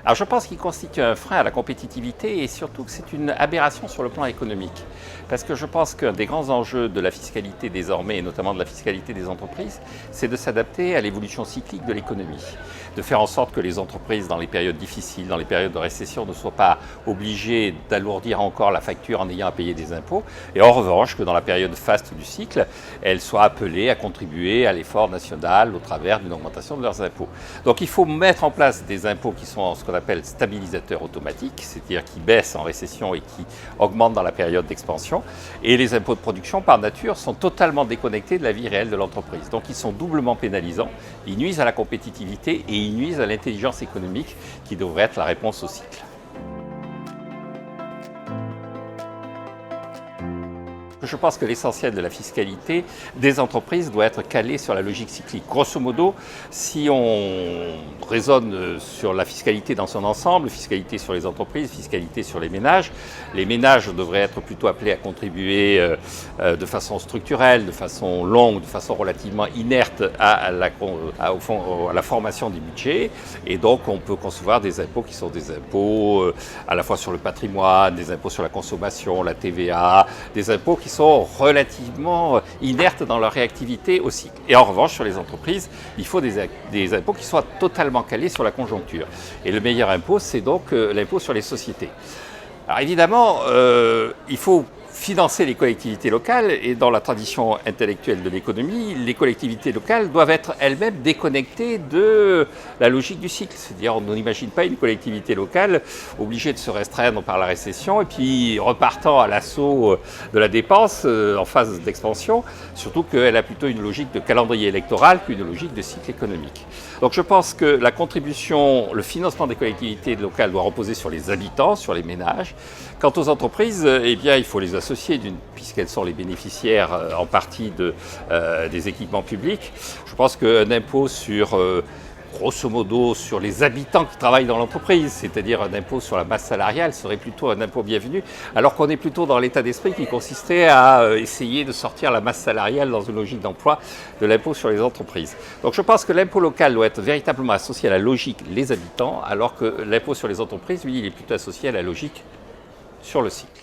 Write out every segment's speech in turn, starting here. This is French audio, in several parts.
Alors je pense qu'il constitue un frein à la compétitivité et surtout que c'est une aberration sur le plan économique. Parce que je pense qu'un des grands enjeux de la fiscalité désormais, et notamment de la fiscalité des entreprises, c'est de s'adapter à l'évolution cyclique de l'économie. De faire en sorte que les entreprises, dans les périodes difficiles, dans les périodes de récession, ne soient pas obligées d'alourdir encore la facture en ayant à payer des impôts. Et en revanche, que dans la période faste du cycle, elles soient appelées à contribuer à l'effort national au travers d'une augmentation de leurs impôts. Donc il faut mettre en place des impôts qui sont ce qu'on appelle stabilisateurs automatiques, c'est-à-dire qui baissent en récession et qui augmentent dans la période d'expansion. Et les impôts de production, par nature, sont totalement déconnectés de la vie réelle de l'entreprise. Donc ils sont doublement pénalisants, ils nuisent à la compétitivité et ils nuisent à l'intelligence économique qui devrait être la réponse au cycle. Je pense que l'essentiel de la fiscalité des entreprises doit être calé sur la logique cyclique. Grosso modo, si on raisonne sur la fiscalité dans son ensemble, fiscalité sur les entreprises, fiscalité sur les ménages devraient être plutôt appelés à contribuer de façon structurelle, de façon longue, de façon relativement inerte à la formation des budgets. Et donc on peut concevoir des impôts qui sont des impôts à la fois sur le patrimoine, des impôts sur la consommation, la TVA, des impôts qui sont relativement inertes dans leur réactivité au cycle. Et en revanche, sur les entreprises, il faut des impôts qui soient totalement calés sur la conjoncture. Et le meilleur impôt, c'est donc l'impôt sur les sociétés. Alors évidemment, il faut financer les collectivités locales et dans la tradition intellectuelle de l'économie, les collectivités locales doivent être elles-mêmes déconnectées de la logique du cycle. C'est-à-dire on n'imagine pas une collectivité locale obligée de se restreindre par la récession et puis repartant à l'assaut de la dépense en phase d'expansion, surtout qu'elle a plutôt une logique de calendrier électoral qu'une logique de cycle économique. Donc je pense que la contribution, le financement des collectivités locales doit reposer sur les habitants, sur les ménages. Quant aux entreprises, eh bien, il faut les associer, puisqu'elles sont les bénéficiaires en partie des équipements publics. Je pense qu'un impôt sur, grosso modo, sur les habitants qui travaillent dans l'entreprise, c'est-à-dire un impôt sur la masse salariale, serait plutôt un impôt bienvenu, alors qu'on est plutôt dans l'état d'esprit qui consisterait à essayer de sortir la masse salariale dans une logique d'emploi de l'impôt sur les entreprises. Donc je pense que l'impôt local doit être véritablement associé à la logique les habitants, alors que l'impôt sur les entreprises, lui, il est plutôt associé à la logique sur le cycle.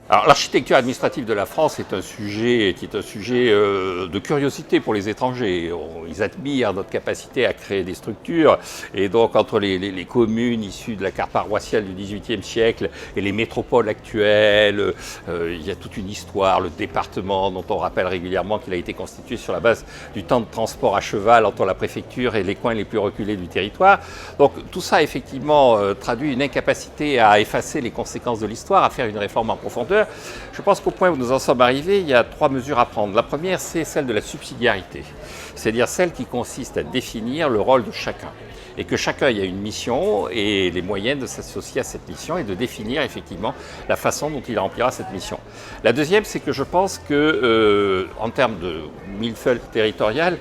Alors, l'architecture administrative de la France est un sujet de curiosité pour les étrangers. Ils admirent notre capacité à créer des structures. Et donc, entre les communes issues de la carte paroissiale du XVIIIe siècle et les métropoles actuelles, il y a toute une histoire. Le département, dont on rappelle régulièrement qu'il a été constitué sur la base du temps de transport à cheval entre la préfecture et les coins les plus reculés du territoire. Donc, tout ça, effectivement, traduit une incapacité à effacer les conséquences de l'histoire, à faire une réforme en profondeur. Je pense qu'au point où nous en sommes arrivés, il y a 3 mesures à prendre. La première, c'est celle de la subsidiarité, c'est-à-dire celle qui consiste à définir le rôle de chacun. Et que chacun ait une mission et les moyens de s'associer à cette mission et de définir effectivement la façon dont il remplira cette mission. La deuxième, c'est que je pense que, en termes de millefeuille territorial,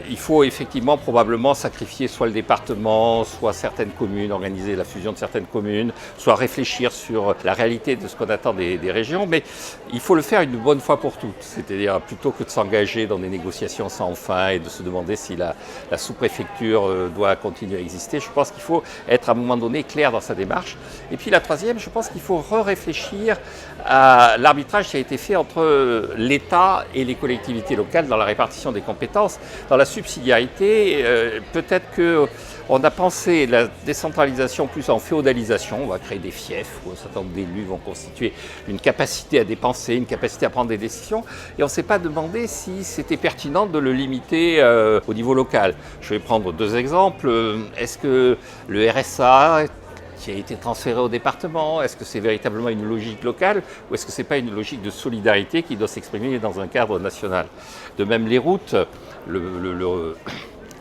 il faut effectivement probablement sacrifier soit le département, soit certaines communes, organiser la fusion de certaines communes, soit réfléchir sur la réalité de ce qu'on attend des régions, mais il faut le faire une bonne fois pour toutes, c'est-à-dire plutôt que de s'engager dans des négociations sans fin et de se demander si la sous-préfecture doit continuer à exister. Je pense qu'il faut être à un moment donné clair dans sa démarche. Et puis la troisième, je pense qu'il faut réfléchir à l'arbitrage qui a été fait entre l'État et les collectivités locales dans la répartition des compétences. Dans la subsidiarité, peut-être qu'on a pensé la décentralisation plus en féodalisation. On va créer des fiefs où un certain nombre d'élus vont constituer une capacité à dépenser, une capacité à prendre des décisions. Et on ne s'est pas demandé si c'était pertinent de le limiter au niveau local. Je vais prendre 2 exemples. Est-ce que le RSA qui a été transféré au département, est-ce que c'est véritablement une logique locale ou est-ce que ce n'est pas une logique de solidarité qui doit s'exprimer dans un cadre national? De même, les routes,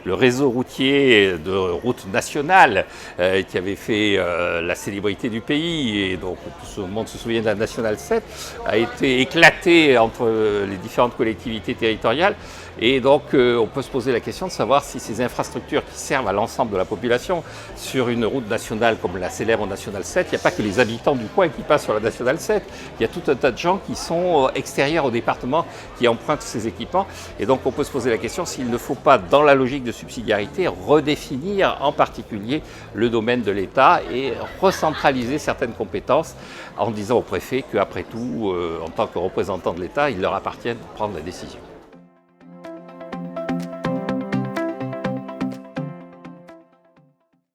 le réseau routier de route nationale qui avait fait la célébrité du pays, et donc tout le monde se souvient de la Nationale 7, a été éclaté entre les différentes collectivités territoriales. Et donc on peut se poser la question de savoir si ces infrastructures qui servent à l'ensemble de la population sur une route nationale comme la célèbre Nationale 7, il n'y a pas que les habitants du coin qui passent sur la Nationale 7, il y a tout un tas de gens qui sont extérieurs au département qui empruntent ces équipements. Et donc on peut se poser la question s'il ne faut pas, dans la logique de subsidiarité, redéfinir en particulier le domaine de l'État et recentraliser certaines compétences en disant au préfet qu'après tout, en tant que représentant de l'État, il leur appartient de prendre la décision.